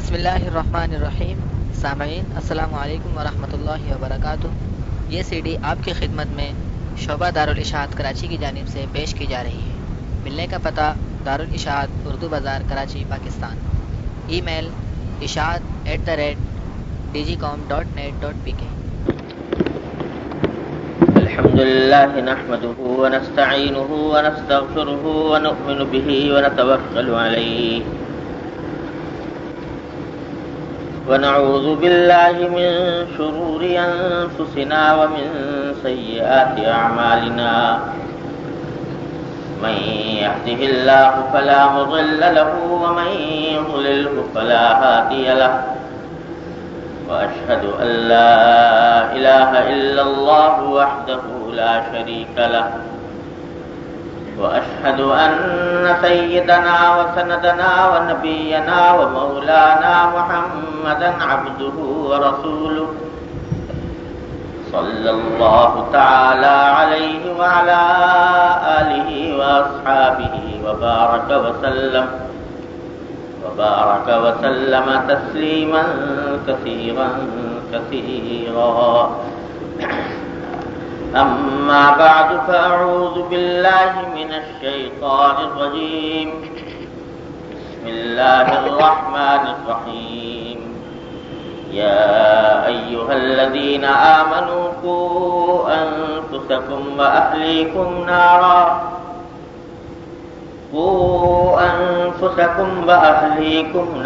بسم اللہ الرحمن الرحیم. سامعین السلام علیکم ورحمۃ اللہ وبرکاتہ. یہ سی ڈی آپ کی خدمت میں شعبہ دارالاشاعت کراچی کی جانب سے پیش کی جا رہی ہے. ملنے کا پتہ دارالاشاعت اردو بازار کراچی پاکستان. ای میل ishaat@digicom.net.pk. الحمد لله نحمده ونستعينه ونستغفره ونؤمن به ونتوكل عليه ونعوذ بالله من شرور أنفسنا ومن سيئات أعمالنا من يهده الله فلا مضل له ومن يضلله فلا هادي له وأشهد أن لا إله إلا الله وحده لا شريك له وأشهد أن سيدنا وسندنا ونبينا ومولانا محمدا عبده ورسوله صلى الله تعالى عليه وعلى آله وأصحابه وبارك وسلم تسليما كثيرا أما بعد فأعوذ بالله من الشيطان الرجيم بسم الله الرحمن الرحيم يا أيها الذين آمنوا قوا أنفسكم وأهليكم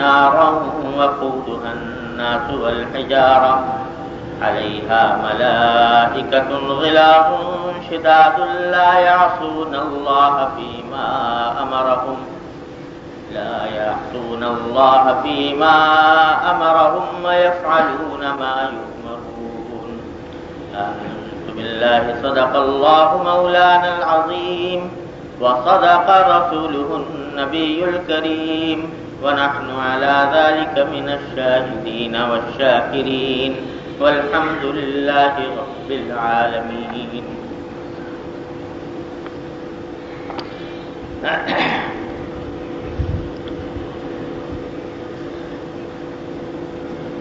نارا وقودها الناس والحجارة عليها ملائكة غلاظ شداد لا يعصون الله فيما أمرهم ويفعلون ما يؤمرون. آمنت بالله صدق الله مولانا العظيم وصدق رسوله النبي الكريم ونحن على ذلك من الشاهدين والشاكرين والحمد لله رب العالمين.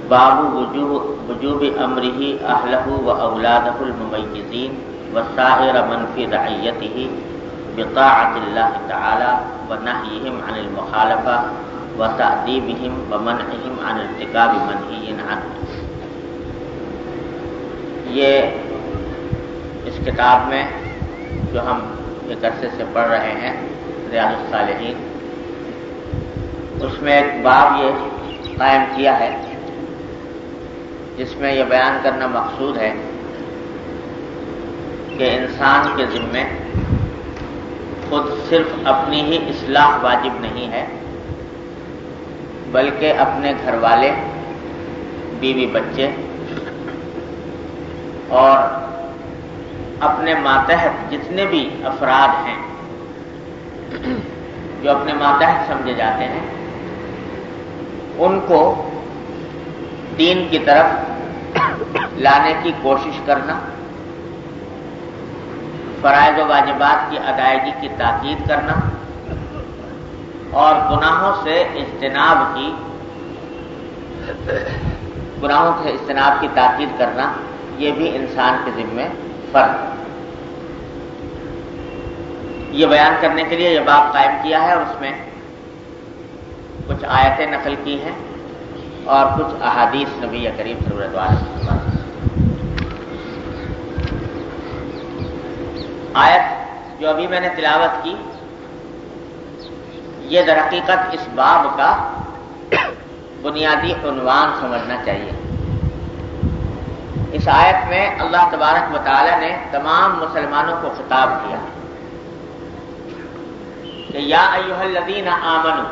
باب وجوب امره اهله واولاده المميزين وسائر من في رعيته بطاعة الله تعالى ونهيهم عن المخالفة وتأديبهم ومنعهم عن ارتكاب منهي عنه. یہ اس کتاب میں جو ہم ایک عرصے سے پڑھ رہے ہیں ریاض الصالحین، اس میں ایک باب یہ قائم کیا ہے جس میں یہ بیان کرنا مقصود ہے کہ انسان کے ذمے خود صرف اپنی ہی اصلاح واجب نہیں ہے، بلکہ اپنے گھر والے، بیوی بچے اور اپنے ماتحت جتنے بھی افراد ہیں جو اپنے ماتحت سمجھے جاتے ہیں ان کو دین کی طرف لانے کی کوشش کرنا، فرائض و واجبات کی ادائیگی کی تاکید کرنا اور گناہوں سے اجتناب کی تاکید کرنا، یہ بھی انسان کے ذمے فرض ہے. یہ بیان کرنے کے لیے یہ باب قائم کیا ہے اور اس میں کچھ آیتیں نقل کی ہیں اور کچھ احادیث نبی کریم صلی اللہ علیہ وسلم. آیت جو ابھی میں نے تلاوت کی یہ در حقیقت اس باب کا بنیادی عنوان سمجھنا چاہیے. اس آیت میں اللہ تبارک و تعالی نے تمام مسلمانوں کو خطاب کیا کہ یا ایھا الذین آمنوا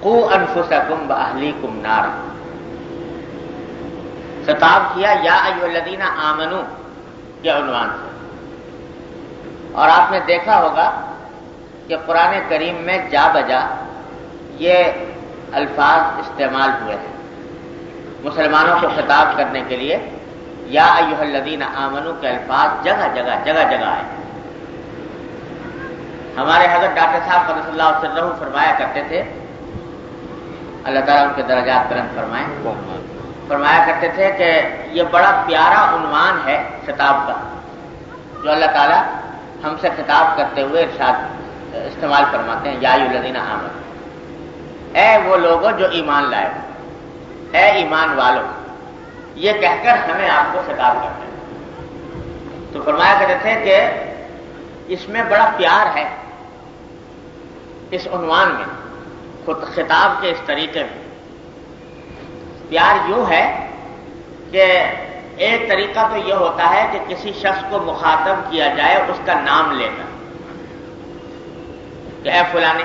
قوا انفسکم واہلیکم نارا. خطاب کیا یا ایھا الذین آمنوا کے عنوان سے. اور آپ نے دیکھا ہوگا کہ قرآن کریم میں جا بجا یہ الفاظ استعمال ہوئے ہیں مسلمانوں کو خطاب کرنے کے لیے. یا ایھا الذین آمنوا کے الفاظ جگہ جگہ آئے. ہمارے حضرت ڈاکٹر صاحب قدس اللہ سرہ فرمایا کرتے تھے اللہ تعالیٰ ان کے درجات بلند فرمائیں، فرمایا کرتے تھے کہ یہ بڑا پیارا عنوان ہے خطاب کا جو اللہ تعالیٰ ہم سے خطاب کرتے ہوئے ارشاد استعمال فرماتے ہیں، یا ایھا الذین آمنوا، اے وہ لوگوں جو ایمان لائے، اے ایمان والو، یہ کہہ کر ہمیں آپ کو خطاب کرتے ہیں۔ تو فرمایا کرتے تھے کہ اس میں بڑا پیار ہے، اس عنوان میں، خطاب کے اس طریقے میں پیار یوں ہے کہ ایک طریقہ تو یہ ہوتا ہے کہ کسی شخص کو مخاطب کیا جائے اس کا نام لے کر، کہ اے فلانے،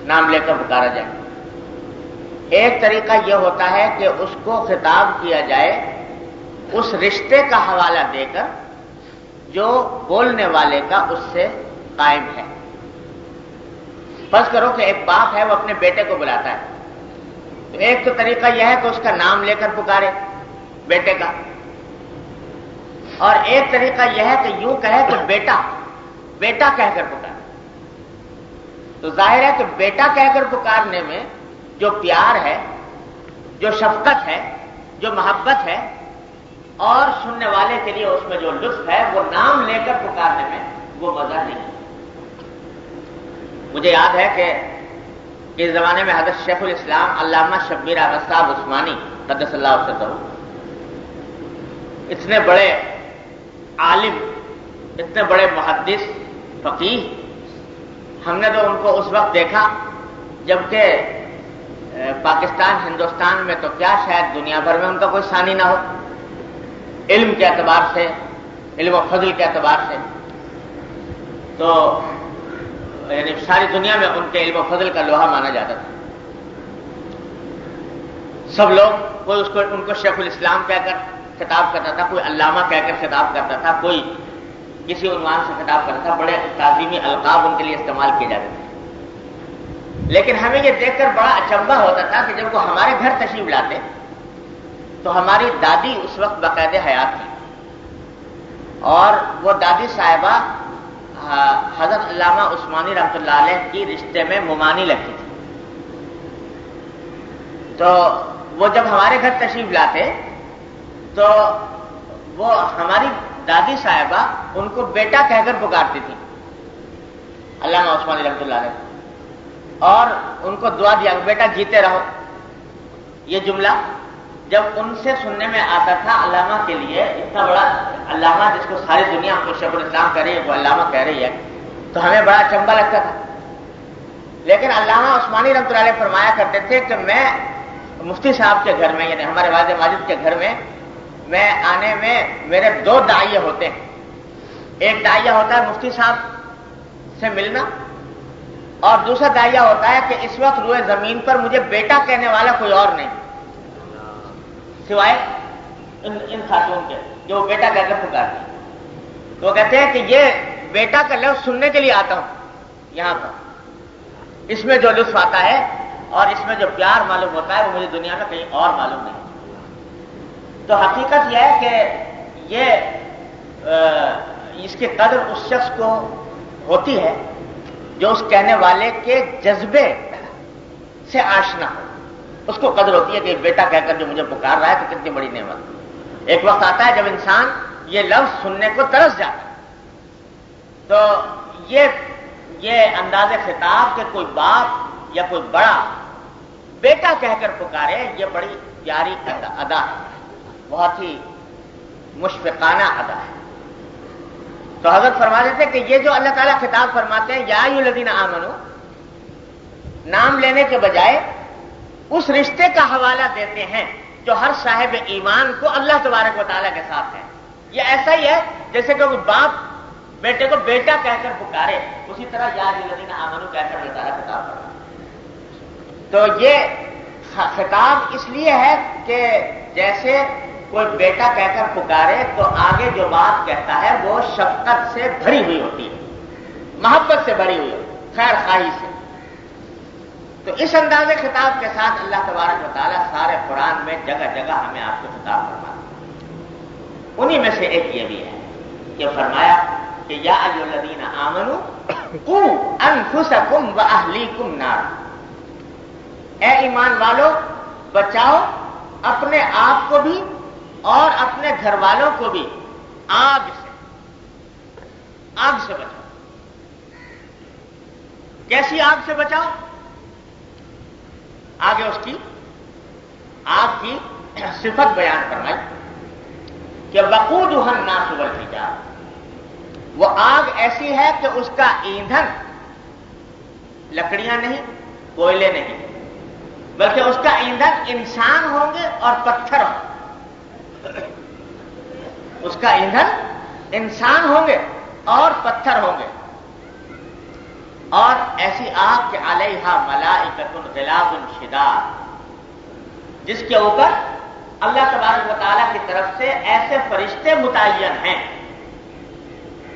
نام لے کر پکارا جائے۔ ایک طریقہ یہ ہوتا ہے کہ اس کو خطاب کیا جائے اس رشتے کا حوالہ دے کر جو بولنے والے کا اس سے قائم ہے۔ فرض کرو کہ ایک باپ ہے، وہ اپنے بیٹے کو بلاتا ہے، تو ایک تو طریقہ یہ ہے کہ اس کا نام لے کر پکارے بیٹے کا، اور ایک طریقہ یہ ہے کہ یوں کہے کہ بیٹا، بیٹا کہہ کر پکارے۔ تو ظاہر ہے کہ بیٹا کہہ کر پکارنے میں جو پیار ہے، جو شفقت ہے، جو محبت ہے، اور سننے والے کے لیے اس میں جو لطف ہے، وہ نام لے کر پکارنے میں وہ مزہ نہیں۔ مجھے یاد ہے کہ اس زمانے میں حضرت شیخ الاسلام علامہ شبیر احمد صاحب عثمانی قدس اللہ سرہ، اتنے بڑے عالم، اتنے بڑے محدث، فقیہ، ہم نے تو ان کو اس وقت دیکھا جبکہ پاکستان، ہندوستان میں تو کیا شاید دنیا بھر میں ان کا کوئی ثانی نہ ہو، علم کے اعتبار سے، علم و فضل کے اعتبار سے، تو یعنی ساری دنیا میں ان کے علم و فضل کا لوہا مانا جاتا تھا۔ سب لوگ، کوئی اس کو ان کو شیخ الاسلام کہہ کر خطاب کرتا تھا، کوئی علامہ کہہ کر خطاب کرتا تھا، کوئی کسی عنوان سے خطاب کرتا تھا، بڑے تعظیمی القاب ان کے لیے استعمال کیے جاتے تھے۔ لیکن ہمیں یہ دیکھ کر بڑا اچنبھا ہوتا تھا کہ جب وہ ہمارے گھر تشریف لاتے تو ہماری دادی اس وقت باقاعدہ حیات تھی، اور وہ دادی صاحبہ حضرت علامہ عثمانی رحمۃ اللہ علیہ کی رشتے میں ممانی لگتی تھی۔ تو وہ جب ہمارے گھر تشریف لاتے تو وہ ہماری دادی صاحبہ ان کو بیٹا کہہ کر پکارتی تھی، علامہ عثمانی رحمۃ اللہ علیہ، اور ان کو دعا دیا، بیٹا جیتے رہو۔ یہ جملہ جب ان سے سننے میں آتا تھا، علامہ کے لیے، اتنا بڑا علامہ جس کو ساری دنیا کو شیخ الاسلام کہہ رہی ہے، وہ علامہ کہہ رہی ہے، تو ہمیں بڑا اچنبھا لگتا تھا۔ لیکن علامہ عثمانی رحمۃ اللہ علیہ فرمایا کرتے تھے کہ میں مفتی صاحب کے گھر میں، یعنی ہمارے والد ماجد کے گھر میں آنے میں میرے دو داعیے ہوتے ہیں۔ ایک داعیہ ہوتا ہے مفتی صاحب سے ملنا، اور دوسرا داعیہ ہوتا ہے کہ اس وقت روئے زمین پر مجھے بیٹا کہنے والا کوئی اور نہیں سوائے ان خاتون کے جو بیٹا کہہ کر پکارتی ہیں۔ تو وہ کہتے ہیں کہ یہ بیٹا کا لفظ سننے کے لیے آتا ہوں یہاں پر، اس میں جو لطف آتا ہے اور اس میں جو پیار معلوم ہوتا ہے وہ مجھے دنیا میں کہیں اور معلوم نہیں۔ تو حقیقت یہ ہے کہ اس کی قدر اس شخص کو ہوتی ہے جو اس کہنے والے کے جذبے سے آشنا ہو، اس کو قدر ہوتی ہے کہ بیٹا کہہ کر جو مجھے پکار رہا ہے تو کتنی بڑی نعمت۔ ایک وقت آتا ہے جب انسان یہ لفظ سننے کو ترس جاتا ہے، تو یہ انداز خطاب کہ کوئی باپ یا کوئی بڑا بیٹا کہہ کر پکارے، یہ بڑی پیاری ادا ہے، بہت ہی مشفقانہ ادا ہے۔ تو حضرت فرماتے تھے کہ یہ جو اللہ تعالیٰ خطاب فرماتے ہیں، یا ایھا الذین آمنو، نام لینے کے بجائے اس رشتے کا حوالہ دیتے ہیں جو ہر صاحب ایمان کو اللہ تبارک و تعالیٰ کے ساتھ ہے۔ یہ ایسا ہی ہے جیسے کہ کوئی باپ بیٹے کو بیٹا کہہ کر پکارے، اسی طرح یا ایھا الذین آمنو کہہ کر اللہ تعالیٰ خطاب فرماتے۔ تو یہ خطاب اس لیے ہے کہ جیسے کوئی بیٹا کہہ کر پکارے تو آگے جو بات کہتا ہے وہ شفقت سے بھری ہوئی ہوتی ہے، محبت سے بھری ہوئی ہوتی ہے، خیر خواہی سے۔ تو اس انداز خطاب کے ساتھ اللہ تبارک و تعالیٰ سارے قرآن میں جگہ جگہ ہمیں آپ کو خطاب فرماتا ہے۔ انہی میں سے ایک یہ بھی ہے کہ فرمایا کہ یا ایھا الذین آمنوا قوا انفسکم واہلیکم نارا، اے ایمان والو بچاؤ اپنے آپ کو بھی اور اپنے گھر والوں کو بھی آگ سے بچاؤ۔ کیسی آگ سے بچاؤ؟ آگے اس کی آگ کی صفت بیان فرمائی کہ وقودھا الناس والحجارہ، وہ آگ ایسی ہے کہ اس کا ایندھن لکڑیاں نہیں، کوئلے نہیں، بلکہ اس کا ایندھن انسان ہوں گے اور پتھر ہوں گے۔ اس کا ایندھن انسان ہوں گے اور پتھر ہوں گے، اور ایسی آگ کہ علیہا ملائکۃ غلاظ شداد، جس کے اوپر اللہ تبارک و تعالیٰ کی طرف سے ایسے فرشتے متعین ہیں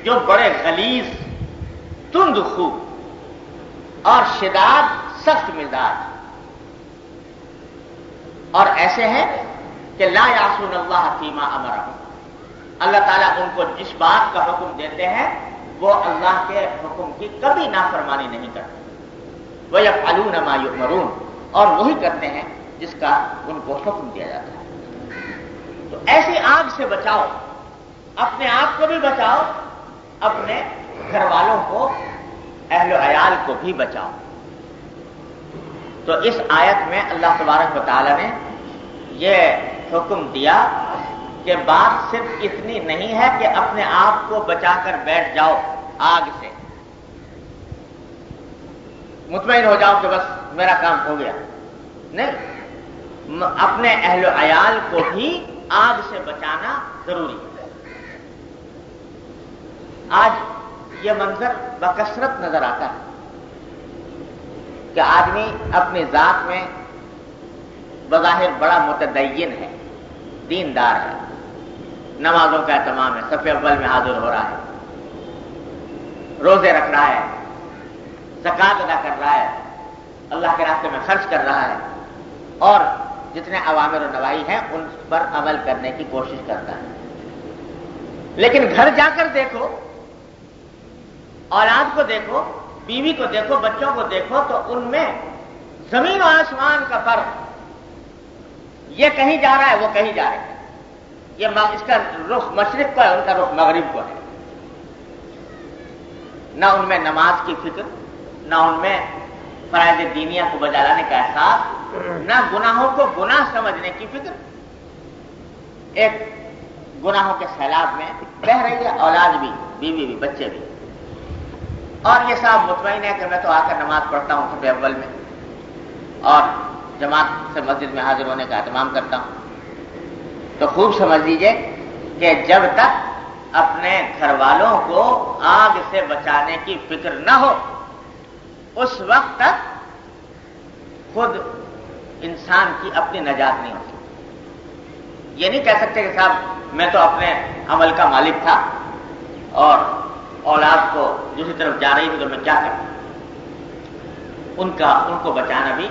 جو بڑے غلیظ، تند خو اور شداد، سخت مزاج، اور ایسے ہیں کہ لا یعصون اللہ فیما امرہم، اللہ تعالیٰ ان کو جس بات کا حکم دیتے ہیں وہ اللہ کے حکم کی کبھی نافرمانی نہیں کرتے۔ وَيَفْعَلُونَ مَا يُؤْمَرُونَ، اور وہی کرتے ہیں جس کا ان کو حکم دیا جاتا ہے۔ تو ایسی آگ سے بچاؤ، اپنے آپ کو بھی بچاؤ، اپنے گھر والوں کو، اہل و عیال کو بھی بچاؤ۔ تو اس آیت میں اللہ تبارک و تعالیٰ نے یہ حکم دیا کہ بات صرف اتنی نہیں ہے کہ اپنے آپ کو بچا کر بیٹھ جاؤ آگ سے، مطمئن ہو جاؤ کہ بس میرا کام ہو گیا، نہیں، اپنے اہل و عیال کو بھی آگ سے بچانا ضروری ہے۔ آج یہ منظر بکثرت نظر آتا ہے کہ آدمی اپنی ذات میں بظاہر بڑا متدین ہے، دیندار ہے، نمازوں کا اہتمام ہے، صف اول میں حاضر ہو رہا ہے، روزے رکھ رہا ہے، زکوٰۃ ادا کر رہا ہے، اللہ کے راستے میں خرچ کر رہا ہے، اور جتنے اوامر و نواہی ہیں ان پر عمل کرنے کی کوشش کرتا ہے۔ لیکن گھر جا کر دیکھو، اولاد کو دیکھو، بیوی کو دیکھو، بچوں کو دیکھو، تو ان میں زمین و آسمان کا فرق، یہ کہیں جا رہا ہے، وہ کہیں جا رہے ہیں، اس کا رخ مشرق کو ہے، ان کا رخ مغرب کو ہے۔ نہ ان میں نماز کی فکر، نہ ان میں فرائض دینیہ کو بجا لانے کا احساس، نہ گناہوں کو گناہ سمجھنے کی فکر۔ ایک گناہوں کے سیلاب میں بہہ رہی ہے، اولاد بھی، بیوی بھی، بچے بھی، اور یہ صاحب مطمئن ہے کہ میں تو آ کر نماز پڑھتا ہوں صبح اول میں، اور جماعت سے مسجد میں حاضر ہونے کا اہتمام کرتا ہوں۔ تو خوب سمجھ لیجئے کہ جب تک اپنے گھر والوں کو آگ سے بچانے کی فکر نہ ہو، اس وقت تک خود انسان کی اپنی نجات نہیں ہو سکتی۔ یہ نہیں کہہ سکتے کہ صاحب میں تو اپنے عمل کا مالک تھا اور اولاد کو دوسری طرف جا رہی تھی تو میں کیا کروں۔ ان کو بچانا بھی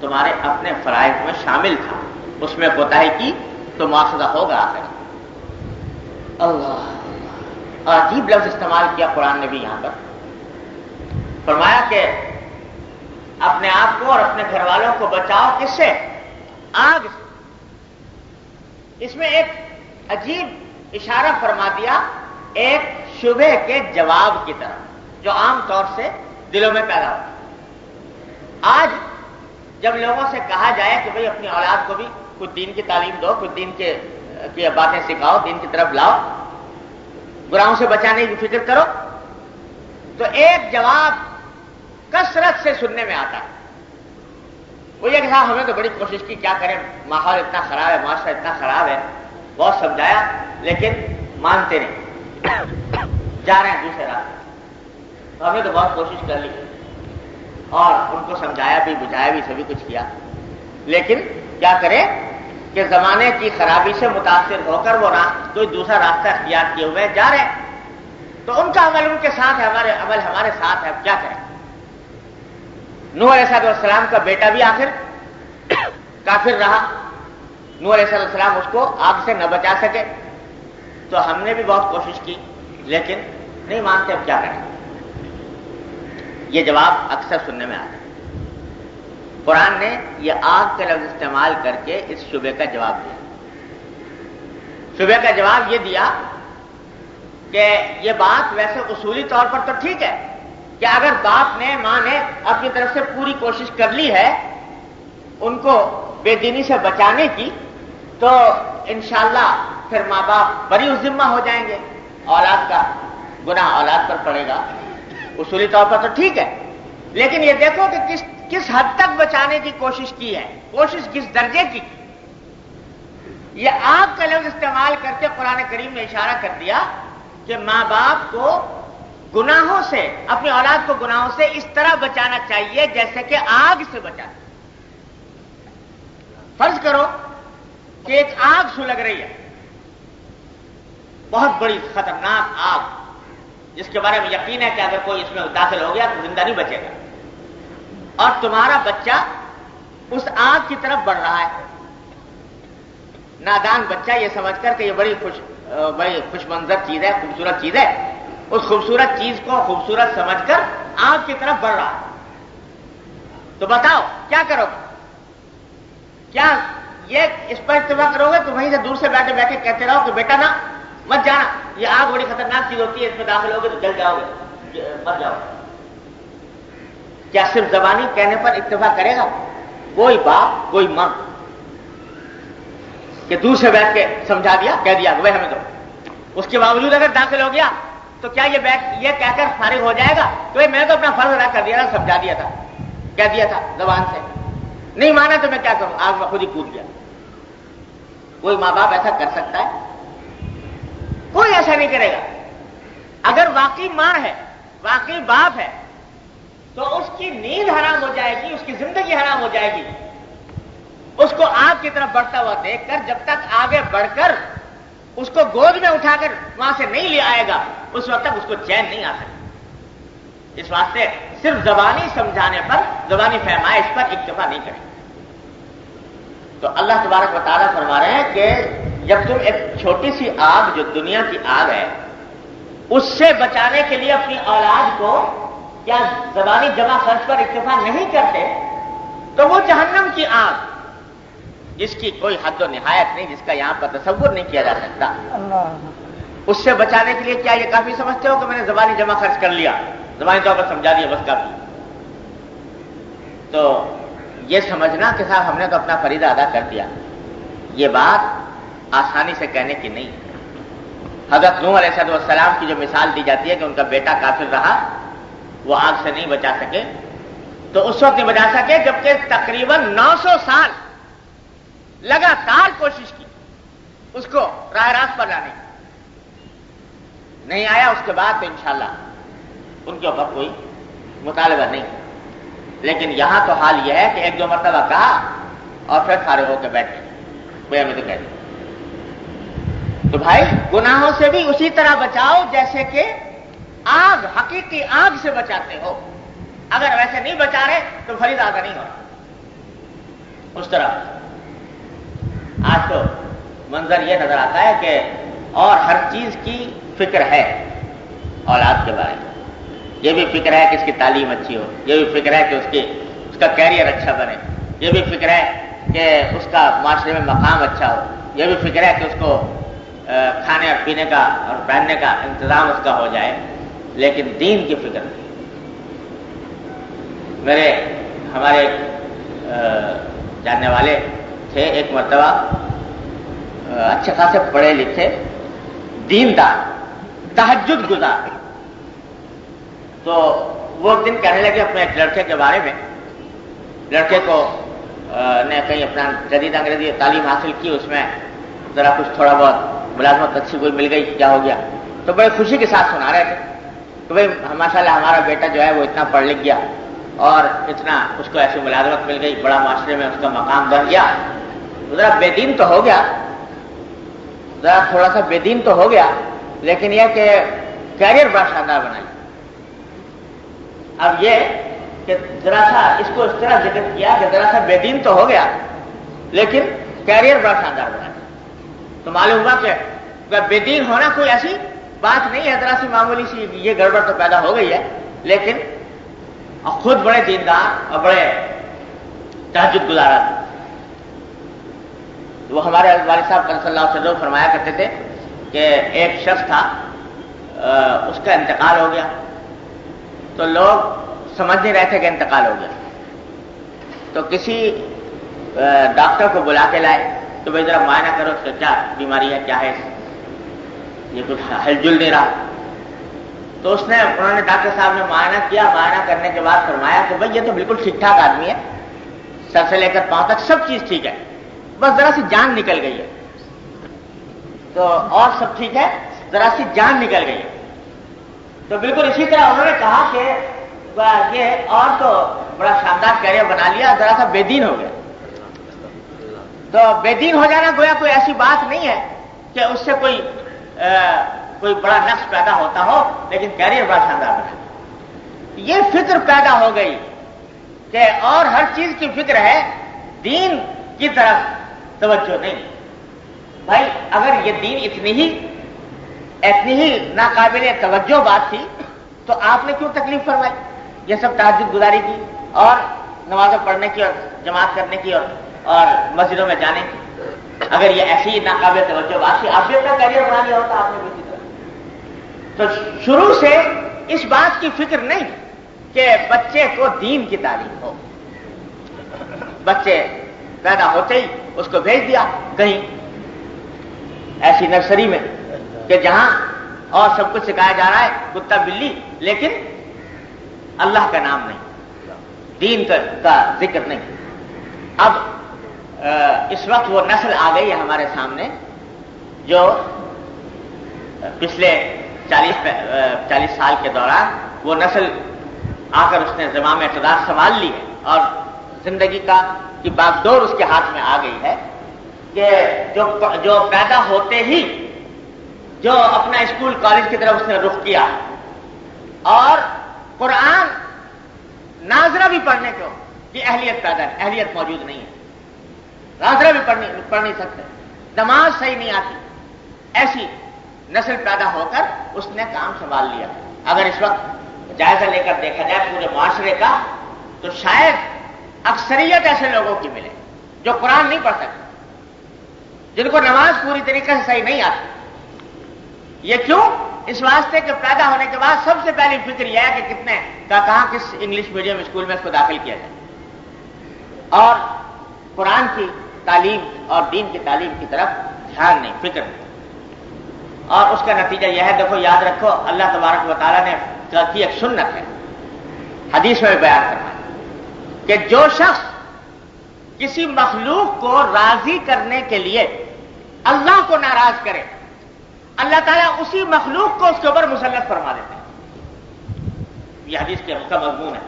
تمہارے اپنے فرائض میں شامل تھا، اس میں کوتاہی کی تو مواخذہ ہوگا آخر۔ اللہ، عجیب لفظ استعمال کیا قرآن نے بھی یہاں پر، فرمایا کہ اپنے آپ کو اور اپنے گھر والوں کو بچاؤ، کس سے؟ آگ سے۔ اس میں ایک عجیب اشارہ فرما دیا ایک شبہ کے جواب کی طرف جو عام طور سے دلوں میں پیدا ہوتا ہے۔ آج جب لوگوں سے کہا جائے کہ بھئی اپنی اولاد کو بھی کچھ دین کی تعلیم دو، کچھ دین کی باتیں سکھاؤ، دین کی طرف لاؤ، گناہوں سے بچانے کی فکر کرو، تو ایک جواب کثرت سے سننے میں آتا ہے، وہ یہ کہ ہاں ہمیں تو بڑی کوشش کی، کیا کریں، ماحول اتنا خراب ہے، معاشرہ اتنا خراب ہے، بہت سمجھایا لیکن مانتے نہیں، جا رہے ہیں دوسرے راستے، تو ہمیں تو بہت کوشش کر لی اور ان کو سمجھایا بھی، بجھایا بھی، سبھی کچھ کیا، لیکن کیا کریں کہ زمانے کی خرابی سے متاثر ہو کر وہ کوئی دوسرا راستہ اختیار کیے ہوئے جا رہے ہیں، تو ان کا عمل ان کے ساتھ ہے، ہمارے عمل ہمارے ساتھ ہے، اب کیا کریں۔ نوح علیہ السلام کا بیٹا بھی آخر کافر رہا، نوح علیہ السلام اس کو آگ سے نہ بچا سکے، تو ہم نے بھی بہت کوشش کی لیکن نہیں مانتے، اب کیا کریں۔ یہ جواب اکثر سننے میں آتا ہے۔ قرآن نے یہ آگ کا لفظ استعمال کر کے اس شبے کا جواب دیا. شبے کا جواب یہ دیا کہ یہ بات ویسے اصولی طور پر تو ٹھیک ہے کہ اگر باپ نے ماں نے اپنی طرف سے پوری کوشش کر لی ہے ان کو بے دینی سے بچانے کی تو انشاءاللہ پھر ماں باپ بری ذمہ ہو جائیں گے، اولاد کا گناہ اولاد پر پڑے گا. اصولی طور پر تو ٹھیک ہے، لیکن یہ دیکھو کہ کس حد تک بچانے کی کوشش کی ہے، کوشش کس درجے کی. یہ آگ کا لفظ استعمال کرتے قرآن کریم نے اشارہ کر دیا کہ ماں باپ کو گناہوں سے، اپنی اولاد کو گناہوں سے اس طرح بچانا چاہیے جیسے کہ آگ سے بچانا. فرض کرو کہ ایک آگ سلگ رہی ہے، بہت بڑی خطرناک آگ جس کے بارے میں یقین ہے کہ اگر کوئی اس میں داخل ہو گیا تو زندہ نہیں بچے گا، اور تمہارا بچہ اس آگ کی طرف بڑھ رہا ہے. نادان بچہ یہ سمجھ کر کہ یہ بڑی خوش منظر چیز ہے، خوبصورت چیز ہے، اس خوبصورت چیز کو خوبصورت سمجھ کر آگ کی طرف بڑھ رہا ہے. تو بتاؤ کیا کرو گے؟ کیا یہ اس پر اتفاق کرو گے کہ وہیں سے دور سے بیٹھے بیٹھے کہتے رہو کہ بیٹا نا مت جانا، یہ آگ بڑی خطرناک چیز ہوتی ہے، اس میں داخل ہوگے تو جل جاؤ گے، مت جاؤ. کیا صرف زبانی کہنے پر اتفاق کرے گا کوئی باپ کوئی ماں کہ دور سے بیٹھ کے سمجھا دیا، کہہ دیا وہ ہمیں دو؟ اس کے باوجود اگر داخل ہو گیا تو کیا یہ کہہ کر فارغ ہو جائے گا کہ میں تو اپنا فرض ادا کر دیا تھا، سمجھا دیا تھا، کہہ دیا تھا زبان سے، نہیں مانا تو میں کیا کروں، آگ میں خود ہی کود گیا؟ کوئی ماں باپ ایسا کر سکتا ہے؟ کوئی ایسا نہیں کرے گا. اگر واقعی ماں ہے، واقعی باپ ہے، تو اس کی نیند حرام ہو جائے گی، اس کی زندگی حرام ہو جائے گی. اس کو آگ کی طرف بڑھتا ہوا دیکھ کر جب تک آگے بڑھ کر اس کو گود میں اٹھا کر وہاں سے نہیں لے آئے گا اس وقت تک اس کو چین نہیں آ سکتا. اس واسطے صرف زبانی سمجھانے پر، زبانی فہمائش پر اکتفا نہیں کریں. تو اللہ تبارک و تعالیٰ فرما رہے ہیں کہ جب تم ایک چھوٹی سی آگ جو دنیا کی آگ ہے اس سے بچانے کے لیے اپنی اولاد کو کیا زبانی جمع خرچ پر اکتفا نہیں کرتے تو وہ جہنم کی آگ جس کی کوئی حد و نہایت نہیں، جس کا یہاں پر تصور نہیں کیا جا سکتا، اس سے بچانے کے لیے کیا یہ کافی سمجھتے ہو کہ میں نے زبانی جمع خرچ کر لیا، زبانی طور پر سمجھا دیا، بس کافی؟ تو یہ سمجھنا کہ صاحب ہم نے تو اپنا فریضہ ادا کر دیا، یہ بات آسانی سے کہنے کی نہیں. حضرت نوح علیہ السلام کی جو مثال دی جاتی ہے کہ ان کا بیٹا کافر رہا، وہ آگ سے نہیں بچا سکے، تو اس وقت نہیں بچا سکے جبکہ تقریباً 900 سال لگاتار کوشش کی اس کو راہ راست پر لانے کی، نہیں آیا. اس کے بعد تو انشاءاللہ ان کے اوپر کوئی مطالبہ نہیں. لیکن یہاں تو حال یہ ہے کہ ایک دو مرتبہ کہا اور پھر فارغ ہو کے بیٹھ گئے، میں تو کہہ دوں. تو بھائی گناہوں سے بھی اسی طرح بچاؤ جیسے کہ آگ، حقیقی آگ سے بچاتے ہو. اگر ویسے نہیں بچا رہے تو فریضہ ادا نہیں ہو رہا. اس طرح آج تو منظر یہ نظر آتا ہے کہ اور ہر چیز کی فکر ہے اولاد کے بارے میں. یہ بھی فکر ہے کہ اس کی تعلیم اچھی ہو، یہ بھی فکر ہے کہ اس کا کیریئر اچھا بنے، یہ بھی فکر ہے کہ اس کا معاشرے میں مقام اچھا ہو، یہ بھی فکر ہے کہ اس کو کھانے اور پینے کا اور پہننے کا انتظام اس کا ہو جائے، لیکن دین کی فکر نہیں. ہمارے جاننے والے تھے ایک مرتبہ، اچھے خاصے پڑھے لکھے دیندار تہجد گزار، تو وہ ایک دن کہنے لگے اپنے ایک لڑکے کے بارے میں. لڑکے کو نے کہیں اپنا جدید انگریزی تعلیم حاصل کی، اس میں ذرا کچھ تھوڑا بہت ملازمت اچھی کوئی مل گئی، کیا ہو گیا؟ تو بڑے خوشی کے ساتھ سنا رہے تھے کہ بھائی ماشاءاللہ ہمارا بیٹا جو ہے وہ اتنا پڑھ لکھ گیا اور اتنا اس کو ایسی ملازمت مل گئی، بڑا معاشرے میں اس کا مقام بن گیا. ذرا بے دین تو ہو گیا، ذرا تھوڑا سا بے دین تو ہو گیا، لیکن یہ کہ کیریئر بڑا شاندار بنائی. اب یہ کہ ذرا سا اس کو اس طرح ذکر کیا کہ ذرا سا بے دین تو ہو گیا لیکن کیریئر بڑا شاندار بنائی. تو معلوم ہوا کہ بے دین ہونا کوئی ایسی بات نہیں ہے، ذرا سی معمولی سی یہ گڑبڑ تو پیدا ہو گئی ہے، لیکن خود بڑے دیندار اور بڑے تہجد گزارا تھا. وہ ہمارے والد صاحب صلی اللہ علیہ وسلم فرمایا کرتے تھے کہ ایک شخص تھا، اس کا انتقال ہو گیا، تو لوگ سمجھ نہیں رہے تھے کہ انتقال ہو گیا، تو کسی ڈاکٹر کو بلا کے لائے تو بھائی ذرا معائنہ کرو اس کا کیا بیماری ہے، کیا ہے، یہ کچھ ہل جل نہیں رہا. تو انہوں نے ڈاکٹر صاحب نے معائنہ کیا. معائنہ کرنے کے بعد فرمایا کہ بھائی یہ تو بالکل ٹھیک ٹھاک آدمی ہے، سر سے لے کر پاؤں تک سب چیز ٹھیک ہے، بس ذرا سی جان نکل گئی ہے. تو اور سب ٹھیک ہے، ذرا سی جان نکل گئی ہے. تو بالکل اسی طرح انہوں نے کہا کہ یہ اور تو بڑا شاندار کیریئر بنا لیا، ذرا سا بے دین ہو گیا. تو بے دین ہو جانا گویا کوئی ایسی بات نہیں ہے کہ اس سے کوئی بڑا نقص پیدا ہوتا ہو، لیکن کیریئر بڑا شاندار بنا. یہ فکر پیدا ہو گئی کہ اور ہر چیز کی فکر ہے، دین کی طرف توجہ نہیں. بھائی اگر یہ دین اتنی ہی ناقابل توجہ بات تھی تو آپ نے کیوں تکلیف فرمائی؟ یہ سب تہجد گزاری کی اور نمازیں پڑھنے کی اور جماعت کرنے کی اور مسجدوں میں جانے کی. اگر یہ ایسی ناقابل توجہ بات تھی، آپ بھی اپنا کیریئر بنا لیا ہوتا آپ نے بھی اسی طرح. تو شروع سے اس بات کی فکر نہیں کہ بچے کو دین کی تعلیم ہو. بچے پیدا ہوتے ہی اس کو بھیج دیا کہیں ایسی نرسری میں کہ جہاں اور سب کچھ سکھایا جا رہا ہے، کتا بلی، لیکن اللہ کا نام نہیں، دین کا ذکر نہیں. اب اس وقت وہ نسل آ گئی ہے ہمارے سامنے جو پچھلے 40 سال کے دوران وہ نسل آ کر اس نے زمام اقتدار سنبھال لی ہے اور زندگی کی باغ ڈور اس کے ہاتھ میں آ گئی ہے کہ جو پیدا ہوتے ہی جو اپنا اسکول کالج کی طرف اس نے رخ کیا اور قرآن ناظرہ بھی پڑھنے کو یہ اہلیت موجود نہیں ہے، ناظرہ بھی پڑھ نہیں سکتے، نماز صحیح نہیں آتی، ایسی نسل پیدا ہو کر اس نے کام سنبھال لیا. اگر اس وقت جائزہ لے کر دیکھا جائے پورے معاشرے کا تو شاید اکثریت ایسے لوگوں کی ملے جو قرآن نہیں پڑھ سکتے، جن کو نماز پوری طریقے سے صحیح نہیں آتی. یہ کیوں؟ اس واسطے کہ پیدا ہونے کے بعد سب سے پہلی فکر یہ ہے کہ کہاں کس انگلش میڈیم اسکول میں اس کو داخل کیا جائے، اور قرآن کی تعلیم اور دین کی تعلیم کی طرف دھیان نہیں، فکر نہیں. اور اس کا نتیجہ یہ ہے، دیکھو یاد رکھو، اللہ تبارک و تعالیٰ نے کی ایک سنت ہے، حدیث میں بیان کرنا ہے کہ جو شخص کسی مخلوق کو راضی کرنے کے لیے اللہ کو ناراض کرے، اللہ تعالیٰ اسی مخلوق کو اس کے اوپر مسلط فرما دیتے ہیں. یہ حدیث کا مضمون ہے.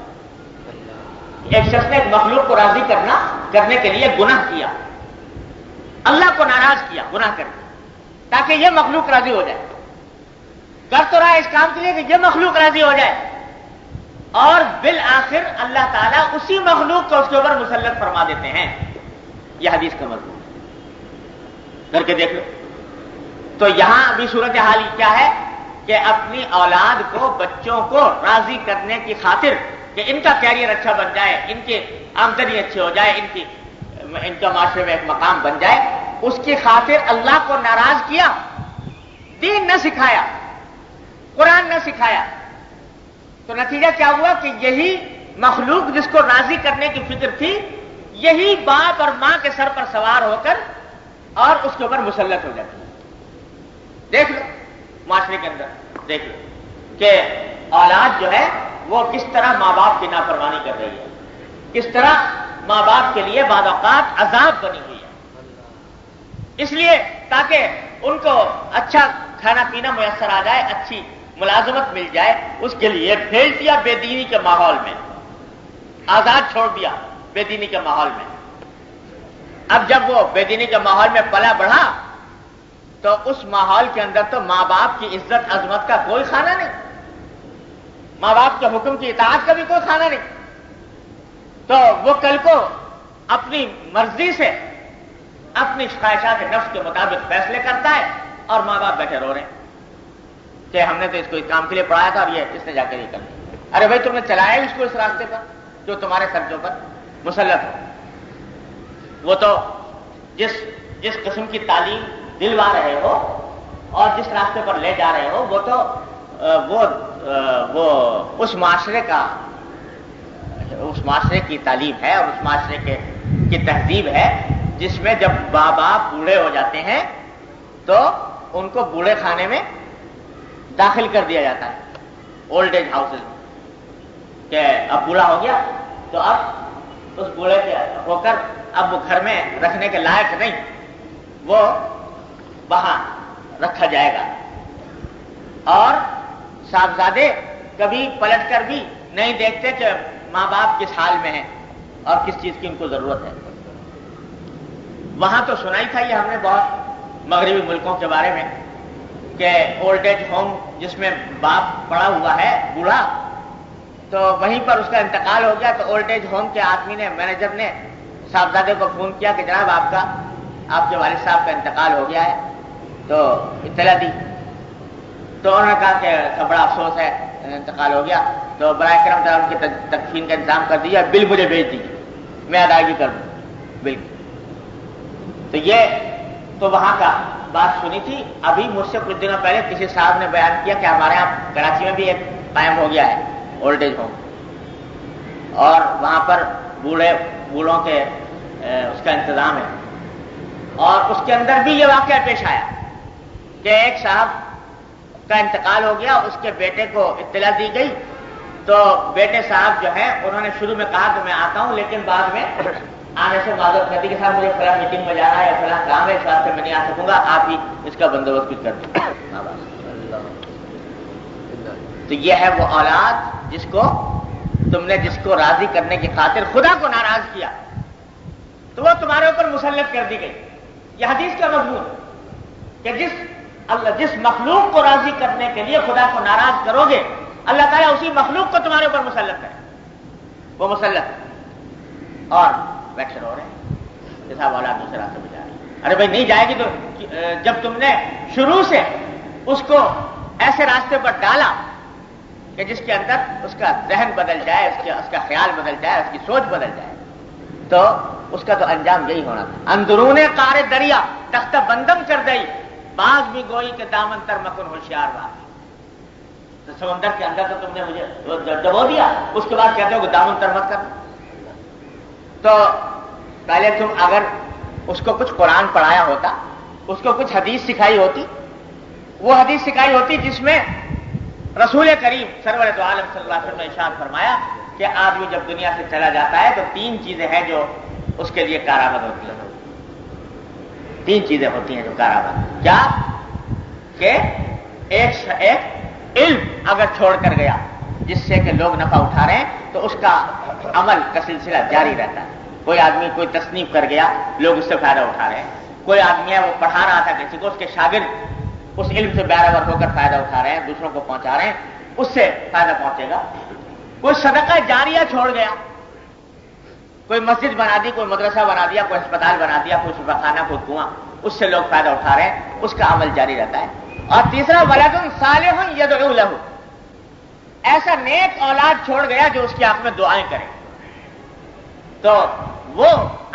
ایک شخص نے ایک مخلوق کو راضی کرنے کے لیے گناہ کیا، اللہ کو ناراض کیا گناہ کر کے، تاکہ یہ مخلوق راضی ہو جائے. کر تو رہا ہے اس کام کے لیے کہ یہ مخلوق راضی ہو جائے، اور بالآخر اللہ تعالیٰ اسی مخلوق کو اس کے اوپر مسلط فرما دیتے ہیں. یہ حدیث کا مضمون کر کے دیکھ لو. تو یہاں بھی صورتحال کیا ہے کہ اپنی اولاد کو، بچوں کو راضی کرنے کی خاطر کہ ان کا کیریئر اچھا بن جائے، ان کی آمدنی اچھی ہو جائے، ان کا معاشرے میں ایک مقام بن جائے، اس کی خاطر اللہ کو ناراض کیا، دین نہ سکھایا، قرآن نہ سکھایا. تو نتیجہ کیا ہوا کہ یہی مخلوق جس کو راضی کرنے کی فکر تھی، یہی باپ اور ماں کے سر پر سوار ہو کر اور اس کے اوپر مسلط ہو جاتی. دیکھ لو معاشرے کے اندر، دیکھ لو کہ اولاد جو ہے وہ کس طرح ماں باپ کی نافرمانی کر رہی ہے، کس طرح ماں باپ کے لیے بعض اوقات عذاب بنی ہوئی ہے. اس لیے تاکہ ان کو اچھا کھانا پینا میسر آ جائے، اچھی ملازمت مل جائے، اس کے لیے بھیج دیا بے دینی کے ماحول میں، آزاد چھوڑ دیا بے دینی کے ماحول میں. اب جب وہ بے دینی کے ماحول میں پلا بڑھا تو اس ماحول کے اندر تو ماں باپ کی عزت عظمت کا کوئی کھانا نہیں، ماں باپ کے حکم کی اطاعت کا بھی کوئی کھانا نہیں. تو وہ کل کو اپنی مرضی سے اپنی خواہشات نفس کے مطابق فیصلے کرتا ہے اور ماں باپ بیٹھے رو رہے ہیں کہ ہم نے تو اس کو اس کام کے لیے پڑھایا تھا اور یہ اس نے جا کے یہ کر دیا. ارے بھائی تم نے چلایا اس کو اس راستے پر جو تمہارے سرجوں پر مسلط ہو. وہ تو جس قسم کی تعلیم دلوا رہے ہو اور جس راستے پر لے جا رہے ہو وہ تو وہ اس معاشرے کی تعلیم ہے اور اس معاشرے کی تہذیب ہے جس میں جب باپ بوڑھے ہو جاتے ہیں تو ان کو بوڑھے خانے میں داخل کر دیا جاتا ہے، اولڈ ایج ہاؤسز میں، کہ اب بوڑھا ہو گیا تو اب اس بوڑھے کے ہو کر اب وہ گھر میں رکھنے کے لائق نہیں، وہ وہاں رکھا جائے گا، اور صاحبزادے کبھی پلٹ کر بھی نہیں دیکھتے کہ ماں باپ کس حال میں ہیں اور کس چیز کی ان کو ضرورت ہے۔ وہاں تو سنا ہی تھا یہ ہم نے بہت مغربی ملکوں کے بارے میں کہ اولڈ ایج ہوم جس میں باپ پڑا ہوا ہے بوڑھا، تو وہیں پر اس کا انتقال ہو گیا، تو اولڈ ایج ہوم کے آدمی نے، مینیجر نے صاحبزادے کو فون کیا کہ جناب آپ کے والد صاحب کا انتقال ہو گیا ہے، تو اطلاع دی، تو انہوں نے کہا کہ بڑا افسوس ہے انتقال ہو گیا، تو برائے کرم ذرا ان کی تدفین کا انتظام کر دیجیے، بل مجھے بھیج دیجیے، میں ادائیگی کر دوں بل۔ تو یہ تو وہاں کا بات سنی تھی۔ ابھی مجھ سے کچھ دنوں پہلے کسی صاحب نے بیان کیا کہ ہمارے یہاں کراچی میں بھی ایک قائم ہو گیا ہے اولڈ ایج ہوم، اور وہاں پر بوڑھوں کے اس کا انتظام ہے، اور اس کے اندر بھی یہ واقعہ پیش آیا کہ ایک صاحب کا انتقال ہو گیا، اس کے بیٹے کو اطلاع دی گئی، تو بیٹے صاحب جو ہیں انہوں نے شروع میں کہا کہ میں آتا ہوں، لیکن بعد میں آنے سے معذرت کر دی کہ صاحب مجھے فلاں میٹنگ میں جانا ہے یا فلاں کام ہے، اس واسطے میں نہیں آ سکوں گا، آپ ہی اس کا بندوبست کچھ کر دیں۔ تو یہ ہے وہ اولاد جس کو راضی کرنے کی خاطر خدا کو ناراض کیا، تو وہ تمہارے اوپر مسلط کر دی گئی۔ یہ حدیث کا مضمون کہ جس مخلوق کو راضی کرنے کے لیے خدا کو ناراض کرو گے، اللہ تعالیٰ اسی مخلوق کو تمہارے اوپر مسلط کرے، وہ مسلط اور ویکشن ہو رہے ہیں کہ صاحب اولاد دوسرے راستے میں جا رہی ہے۔ ارے بھائی نہیں جائے گی تو جب تم نے شروع سے اس کو ایسے راستے پر ڈالا کہ جس کے اندر اس کا ذہن بدل جائے، اس کا خیال بدل جائے، اس کی سوچ بدل جائے، تو اس کا تو انجام یہی ہونا تھا۔ اندرون قار دریا تختہ بندم کر دئی، باغ بھی گوئی کہ دامن تر مکن ہوشیار باغ۔ تو سمندر کے اندر تو تم نے مجھے ڈبو دیا، اس کے بعد کہتے ہو کہ دامن تر مت کر۔ تو پہلے تم اگر اس کو کچھ قرآن پڑھایا ہوتا، اس کو کچھ حدیث سکھائی ہوتی، وہ حدیث سکھائی ہوتی جس میں رسول کریم سرور دو عالم صلی اللہ علیہ وسلم نے ارشاد فرمایا کہ آدمی جب دنیا سے چلا جاتا ہے تو 3 چیزیں ہیں جو اس کے لیے کارآمد ہوتی ہیں۔ 3 چیزیں ہوتی ہیں جو کارآمد، کیا کہ ایک علم اگر چھوڑ کر گیا جس سے کہ لوگ نفع اٹھا رہے ہیں تو اس کا عمل کا سلسلہ جاری رہتا ہے۔ کوئی آدمی کوئی تصنیف کر گیا، لوگ اس سے فائدہ اٹھا رہے ہیں۔ کوئی آدمی ہے وہ پڑھا رہا تھا کسی کو، اس کے شاگرد اس علم سے بہرور ہو کر فائدہ اٹھا رہے ہیں، دوسروں کو پہنچا رہے ہیں، اس سے فائدہ پہنچے گا۔ کوئی صدقہ جاریہ چھوڑ گیا، کوئی مسجد بنا دی، کوئی مدرسہ بنا دیا، کوئی ہسپتال بنا دیا، کوئی شفا خانہ، کوئی کنواں، اس سے لوگ فائدہ اٹھا رہے ہیں، اس کا عمل جاری رہتا ہے۔ اور تیسرا ولد صالح یدعو لہ، ایسا نیک اولاد چھوڑ گیا جو اس کی آنکھ میں دعائیں کرے، تو وہ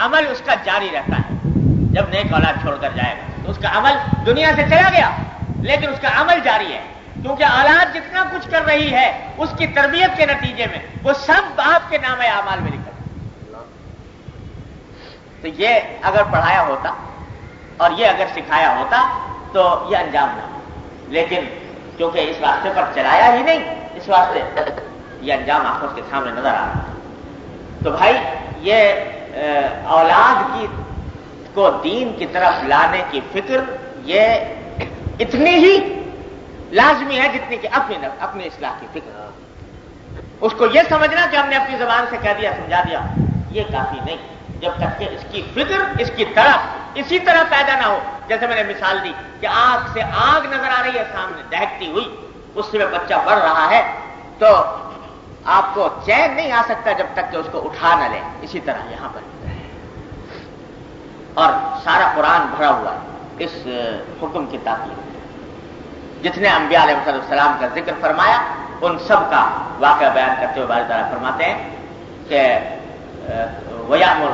عمل اس کا جاری رہتا ہے۔ جب نیک اولاد چھوڑ کر جائے گا تو اس کا عمل دنیا سے چلا گیا لیکن اس کا عمل جاری ہے، کیونکہ اولاد جتنا کچھ کر رہی ہے اس کی تربیت کے نتیجے میں وہ سب باپ کے نام اعمال میں لکھا۔ تو یہ اگر پڑھایا ہوتا اور یہ اگر سکھایا ہوتا تو یہ انجام نہ ہو، لیکن کیونکہ اس راستے پر چلایا ہی نہیں، اس واسطے یہ انجام آنکھوں کے سامنے نظر آ رہا ہے۔ تو بھائی یہ اولاد کو دین کی طرف لانے کی فکر یہ اتنی ہی لازمی ہے جتنی کہ اپنی اصلاح کی فکر۔ اس کو یہ سمجھنا کہ ہم نے اپنی زبان سے کہہ دیا، سمجھا دیا، یہ کافی نہیں، جب تک کہ اس کی فکر، اس کی طرف اسی طرح پیدا نہ ہو۔ جیسے میں نے مثال دی کہ آگ سے آگ نظر آ رہی ہے سامنے دہکتی ہوئی، اس سے بچہ بڑھ رہا ہے، تو آپ کو چین نہیں آ سکتا جب تک کہ اس کو اٹھا نہ لیں۔ اسی طرح یہاں پر اور سارا قرآن بھرا ہوا ہے اس حکم کی تاکید۔ جتنے انبیاء علیہ السلام کا ذکر فرمایا ان سب کا واقعہ بیان کرتے ہوئے باری تعالیٰ فرماتے ہیں کہ وَيَأْمُرُ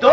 2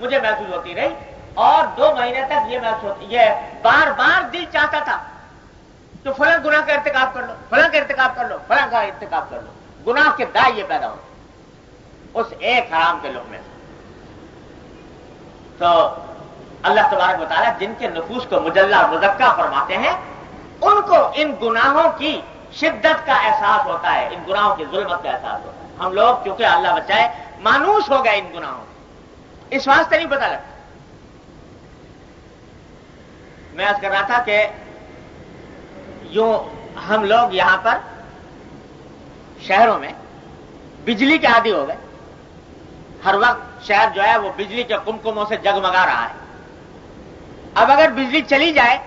مجھے محسوس ہوتی رہی اور 2 مہینے تک یہ بار بار دل چاہتا تھا کہ فلاں گناہ کا ارتکاب کر لو، فلاں کا ارتکاب کر لو، فلاں کا ارتکاب کر لو. گناہ کے دائی یہ پیدا ہوتے اس ایک حرام کے لقمے سے. تو اللہ تبارک و تعالیٰ جن کے نفوس کو مجلہ مزکہ فرماتے ہیں ان کو ان گناہوں کی شدت کا احساس ہوتا ہے، ان گناہوں کی ظلمت کا احساس ہوتا ہے. ہم لوگ کیونکہ اللہ بچائے مانوس ہو گئے ان گناہوں سے، اس واسطے نہیں پتہ لگتا. میں عرض کر رہا تھا کہ یوں ہم لوگ یہاں پر شہروں میں بجلی کے عادی ہو گئے. ہر وقت شہر جو ہے وہ بجلی کے کمکموں سے جگمگا رہا ہے. اب اگر بجلی چلی جائے،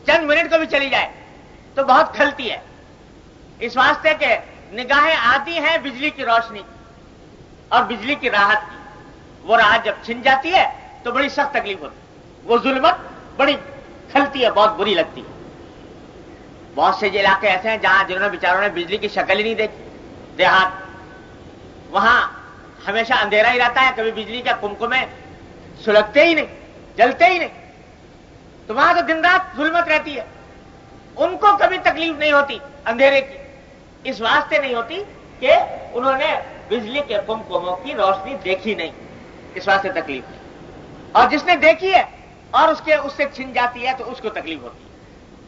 چند منٹ کو بھی چلی جائے تو بہت کھلتی ہے، اس واسطے کہ نگاہیں آتی ہیں بجلی کی روشنی اور بجلی کی راحت کی. وہ راحت جب چھن جاتی ہے تو بڑی سخت تکلیف ہوتی ہے، وہ ظلمت بڑی کھلتی ہے، بہت بری لگتی ہے. بہت سے علاقے ایسے ہیں جہاں جنہوں نے بیچاروں نے بجلی کی شکل ہی نہیں دیکھی، دیہات، وہاں ہمیشہ اندھیرا ہی رہتا ہے، کبھی بجلی کے کمکمے سلگتے ہی نہیں، جلتے ہی نہیں. تو وہاں تو دن رات ظلمت رہتی ہے. ان کو کبھی تکلیف نہیں ہوتی اندھیرے کی، اس واسطے نہیں ہوتی کہ انہوں نے بجلی کے کمکموں کی روشنی دیکھی نہیں، اس واسطے تکلیف نہیں. اور جس نے دیکھی ہے اور اس سے چھن جاتی ہے تو اس کو تکلیف ہوتی ہے.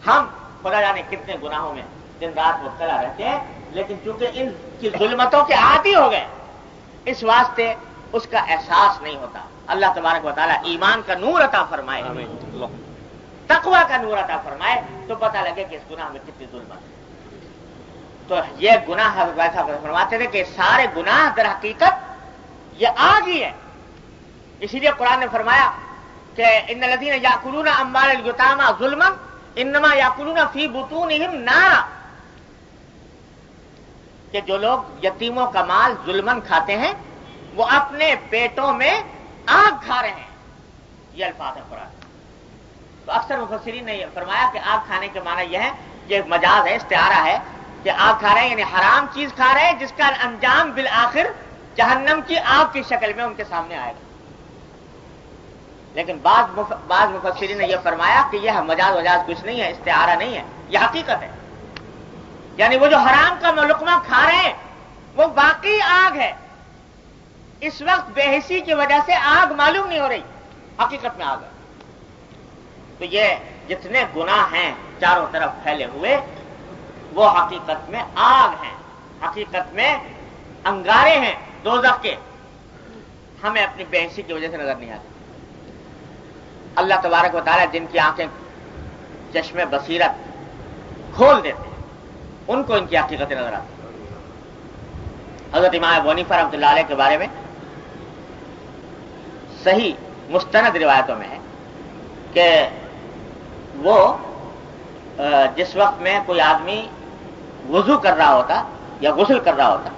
ہم خدا جانے کتنے گناہوں میں دن رات مبتلا رہتے ہیں، لیکن چونکہ ان کی ظلمتوں کے عادی ہو گئے اس واسطے اس کا احساس نہیں ہوتا. اللہ تبارک و تعالیٰ ایمان کا نور عطا فرمائے، تقوی کا نور عطا فرمائے تو پتہ لگے کہ اس گناہ میں کتنی ظلمت ہے. تو یہ گناہ ویسا فرماتے تھے کہ سارے گناہ در حقیقت یہ آگ ہی ہے. اسی لیے قرآن نے فرمایا کہ ان الذین یاکلون اموال الیتامی ظلما انما یاکلون فی بطونہم نارا، کہ جو لوگ یتیموں کا مال ظلمن کھاتے ہیں وہ اپنے پیٹوں میں آگ کھا رہے ہیں. یہ الفاظ ہے قرآن. تو اکثر مفسرین نے یہ فرمایا کہ آگ کھانے کے معنی یہ ہے، یہ مجاز ہے، استعارہ ہے، کہ آگ کھا رہے ہیں یعنی حرام چیز کھا رہے ہیں جس کا انجام بالآخر جہنم کی آگ کی شکل میں ان کے سامنے آئے گا. لیکن بعض مفسرین نے یہ فرمایا کہ یہ مجاز وجاز کچھ نہیں ہے، استعارہ نہیں ہے، یہ حقیقت ہے. یعنی وہ جو حرام کا لقمہ کھا رہے ہیں وہ واقعی آگ ہے. اس وقت بے حسی کی وجہ سے آگ معلوم نہیں ہو رہی، حقیقت میں آگ ہے. تو یہ جتنے گناہ ہیں چاروں طرف پھیلے ہوئے وہ حقیقت میں آگ ہیں، حقیقت میں انگارے ہیں دوزخ کے. ہمیں اپنی بے حسی کی وجہ سے نظر نہیں آتی. اللہ تبارک و تعالیٰ جن کی آنکھیں چشم بصیرت کھول دیتے ہیں ان کو ان کی حقیقتیں نظر آتی ہیں. حضرت امام ابو حنیفہ رحمۃ اللہ علیہ کے بارے میں صحیح مستند روایتوں میں ہے کہ وہ جس وقت میں کوئی آدمی وضو کر رہا ہوتا یا غسل کر رہا ہوتا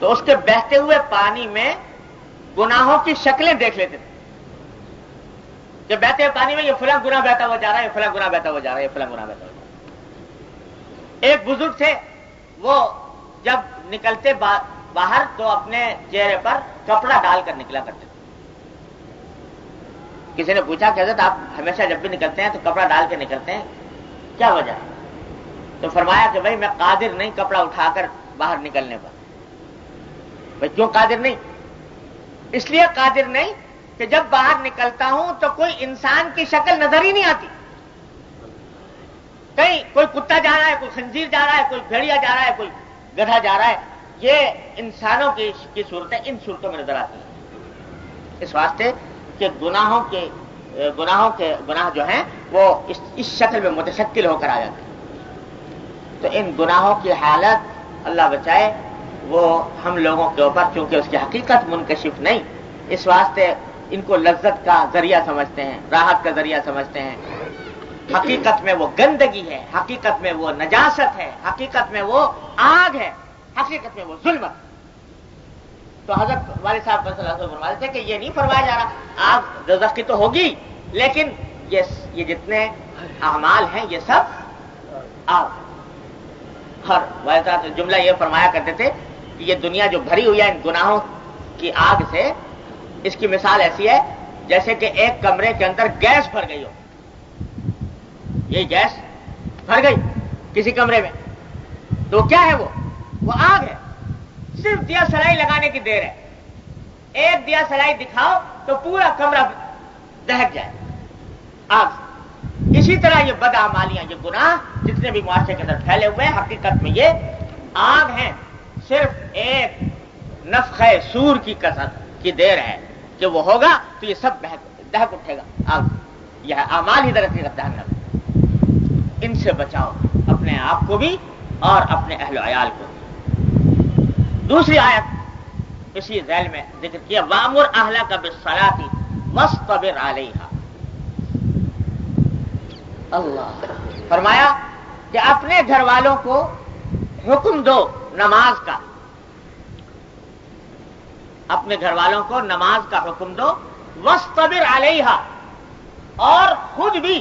تو اس کے بہتے ہوئے پانی میں گناہوں کی شکلیں دیکھ لیتے تھے. جب بہتے ہوئے پانی میں یہ فلاں گناہ بہتا ہوا جا رہا ہے، یہ فلاں گناہ بہتا ہوا جا رہا ہے، یہ فلاں گناہ بہتا ہوا جا رہا ہے. ایک بزرگ تھے، وہ جب نکلتے باہر تو اپنے چہرے پر کپڑا ڈال کر نکلا کرتے تھے. کسی نے پوچھا کہ حضرت آپ ہمیشہ جب بھی نکلتے ہیں تو کپڑا ڈال کے نکلتے ہیں، کیا وجہ ہے؟ تو فرمایا کہ بھائی میں قادر نہیں کپڑا اٹھا کر باہر نکلنے پر. بھائی کیوں قادر نہیں؟ اس لیے قادر نہیں کہ جب باہر نکلتا ہوں تو کوئی انسان کی شکل نظر ہی نہیں آتی. کہیں کوئی کتا جا رہا ہے، کوئی خنزیر جا رہا ہے، کوئی بھیڑیا جا رہا ہے، کوئی گدھا جا رہا ہے، یہ انسانوں کی صورتیں ان صورتوں میں نظر آتی ہیں. اس واسطے کہ گناہ جو ہیں وہ اس شکل میں متشکل ہو کر آ جاتے ہیں. تو ان گناہوں کی حالت اللہ بچائے وہ ہم لوگوں کے اوپر چونکہ اس کی حقیقت منکشف نہیں، اس واسطے ان کو لذت کا ذریعہ سمجھتے ہیں، راحت کا ذریعہ سمجھتے ہیں. حقیقت میں وہ گندگی ہے، حقیقت میں وہ نجاست ہے، حقیقت میں وہ آگ ہے، حقیقت میں وہ ظلمت. تو حضرت والد صاحب صلی اللہ علیہ وسلم فرماتے تھے کہ یہ نہیں فرمایا جا رہا آگ دوزخ کی تو ہوگی، لیکن یہ جتنے اعمال ہیں یہ سب آگ. اور والد صاحب جملہ یہ فرمایا کرتے تھے کہ یہ دنیا جو بھری ہوئی ہے ان گناہوں کی آگ سے، اس کی مثال ایسی ہے جیسے کہ ایک کمرے کے اندر گیس بھر گئی ہو. یہ گیس بھر گئی کسی کمرے میں تو کیا ہے وہ آگ ہے. صرف دیا سلائی لگانے کی دیر ہے. ایک دیا سلائی دکھاؤ تو پورا کمرہ دہک جائے آگ سے. اسی طرح یہ بدعمالیاں، یہ گناہ جتنے بھی معاشرے کے اندر پھیلے ہوئے ہیں، حقیقت میں یہ آگ ہیں. صرف ایک نفخہ سور کی کثرت کی دیر ہے کہ وہ ہوگا تو یہ سب دہک اٹھے گا آگ. یہ اعمال ہی درجے کا دہن. ان سے بچاؤ اپنے آپ کو بھی اور اپنے اہل و عیال کو. دوسری آیت اسی ذیل میں ذکر کیا وَأْمُرْ أَهْلَكَ بِالصَّلَاةِ وَاصْطَبِرْ عَلَيْهَا. اللہ فرمایا کہ اپنے گھر والوں کو حکم دو نماز کا. اپنے گھر والوں کو نماز کا حکم دو. وَاصْطَبِرْ عَلَيْهَا، اور خود بھی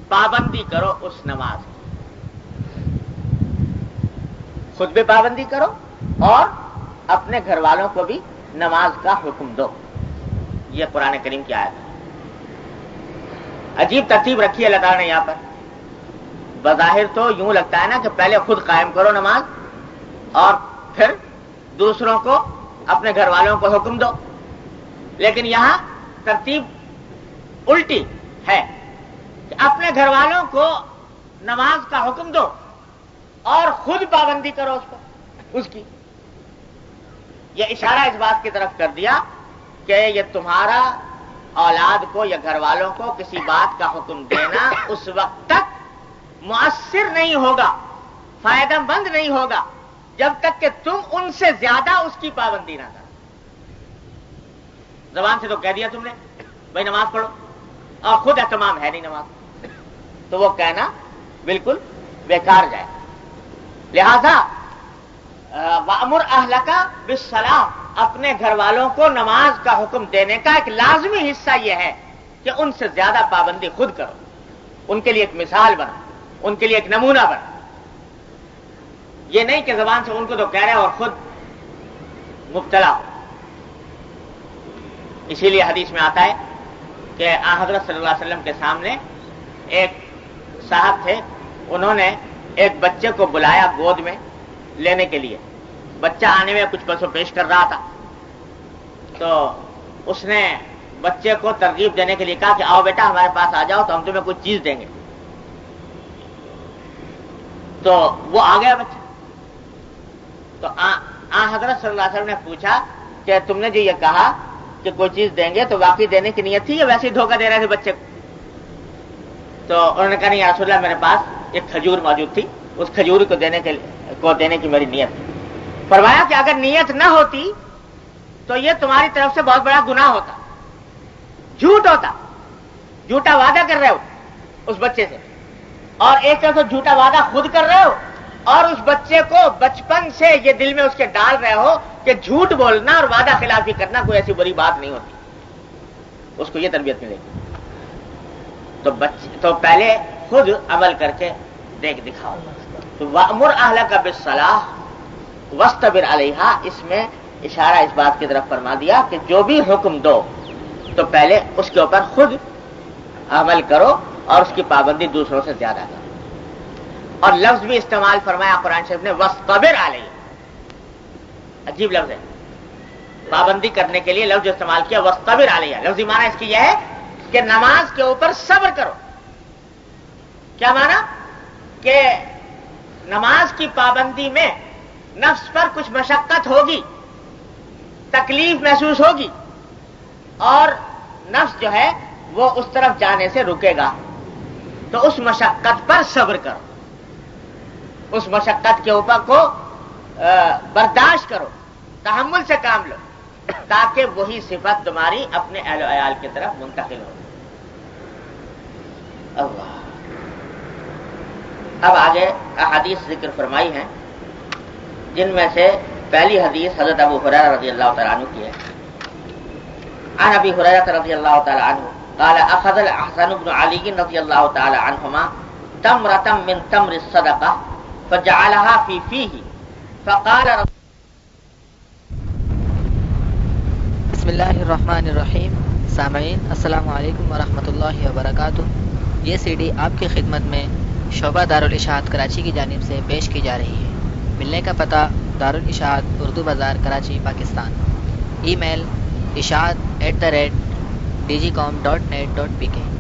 پابندی کرو اس نماز کی. خود بھی پابندی کرو اور اپنے گھر والوں کو بھی نماز کا حکم دو. یہ قرآن کریم کی آیت ہے. عجیب ترتیب رکھی ہے اللہ تعالیٰ نے یہاں پر. بظاہر تو یوں لگتا ہے نا کہ پہلے خود قائم کرو نماز اور پھر دوسروں کو، اپنے گھر والوں کو حکم دو. لیکن یہاں ترتیب الٹی ہے کہ اپنے گھر والوں کو نماز کا حکم دو اور خود پابندی کرو اس کی. یہ اشارہ اس بات کی طرف کر دیا کہ یہ تمہارا اولاد کو یا گھر والوں کو کسی بات کا حکم دینا اس وقت تک مؤثر نہیں ہوگا، فائدہ مند نہیں ہوگا جب تک کہ تم ان سے زیادہ اس کی پابندی نہ کرو. زبان سے تو کہہ دیا تم نے بھائی نماز پڑھو اور خود اہتمام ہے نہیں نماز، تو وہ کہنا بالکل بیکار جائے. لہذا وَأْمُرْ أَهْلَكَ بِالصَّلَاةِ، اپنے گھر والوں کو نماز کا حکم دینے کا ایک لازمی حصہ یہ ہے کہ ان سے زیادہ پابندی خود کرو. ان کے لیے ایک مثال بنو، ان کے لیے ایک نمونہ بنو. یہ نہیں کہ زبان سے ان کو تو کہہ رہے اور خود مبتلا ہو. اسی لیے حدیث میں آتا ہے کہ حضرت صلی اللہ علیہ وسلم کے سامنے ایک صاحب تھے، انہوں نے ایک بچے کو بلایا گود میں لینے کے لیے. بچہ آنے میں کچھ پسو پیش کر رہا تھا تو اس نے بچے کو ترغیب دینے کے لیے کہا کہ آؤ بیٹا ہمارے پاس آ جاؤ تو ہم تمہیں کچھ چیز دیں گے. تو وہ آ گیا بچہ. تو حضرت صلی اللہ علیہ وسلم نے پوچھا کہ تم نے جو یہ کہا کہ کوئی چیز دیں گے تو واقعی دینے کی نیت تھی یا ویسے ہی دھوکہ دے رہے تھے بچے کو؟ تو انہوں نے کہا نہیں یا رسول اللہ میرے پاس ایک کھجور موجود تھی، اس کھجور کو دینے کی میری نیت تھی. فرمایا کہ اگر نیت نہ ہوتی تو یہ تمہاری طرف سے بہت بڑا گناہ ہوتا، جھوٹ ہوتا. جھوٹا وعدہ کر رہے ہو اس بچے سے، اور ایک طرف سے جھوٹا وعدہ خود کر رہے ہو، اور اس بچے کو بچپن سے یہ دل میں اس کے ڈال رہے ہو کہ جھوٹ بولنا اور وعدہ خلافی کرنا کوئی ایسی بری بات نہیں ہوتی. اس کو یہ تربیت ملے گی. تو پہلے خود عمل کر کے دیکھ دکھاؤ. تو وَأْمُرْ أَهْلَكَ بِالصَّلَاةِ وَاصْطَبِرْ عَلَيْهَا، اس میں اشارہ اس بات کی طرف فرما دیا کہ جو بھی حکم دو تو پہلے اس کے اوپر خود عمل کرو اور اس کی پابندی دوسروں سے زیادہ کرو. اور لفظ بھی استعمال فرمایا قرآن شریف نے وَاصْطَبِرْ عَلَيْهَا. عجیب لفظ ہے. پابندی کرنے کے لیے لفظ استعمال کیا وَاصْطَبِرْ عَلَيْهَا. لفظی معنی اس کی یہ ہے کہ نماز کے اوپر صبر کرو. کیا معنی؟ کہ نماز کی پابندی میں نفس پر کچھ مشقت ہوگی، تکلیف محسوس ہوگی، اور نفس جو ہے وہ اس طرف جانے سے رکے گا. تو اس مشقت پر صبر کرو، اس مشقت کے اوپر کو برداشت کرو، تحمل سے کام لو، تاکہ وہی صفت تمہاری اپنے اہل و عیال کی طرف منتقل ہو. اللہ. اب آگے احادیث ذکر فرمائی ہیں، جن میں سے پہلی حدیث حضرت ابو ہریرہ رضی اللہ تعالیٰ عنہ کی ہے. عن ابی ہریرہ رضی اللہ تعالیٰ عنہ قال اخذ الحسن بن علی رضی اللہ تعالیٰ عنہما تمرة من تمر الصدقة فجعلها في فيه فقال اللہ الرحمن الرحیم. سامعین السلام علیکم ورحمۃ اللہ وبرکاتہ. یہ سی ڈی آپ کی خدمت میں شعبہ دارالاشاعت کراچی کی جانب سے پیش کی جا رہی ہے. ملنے کا پتہ دارالاشاعت اردو بازار کراچی پاکستان. ای میل اشاعت@dgcom.net.pk.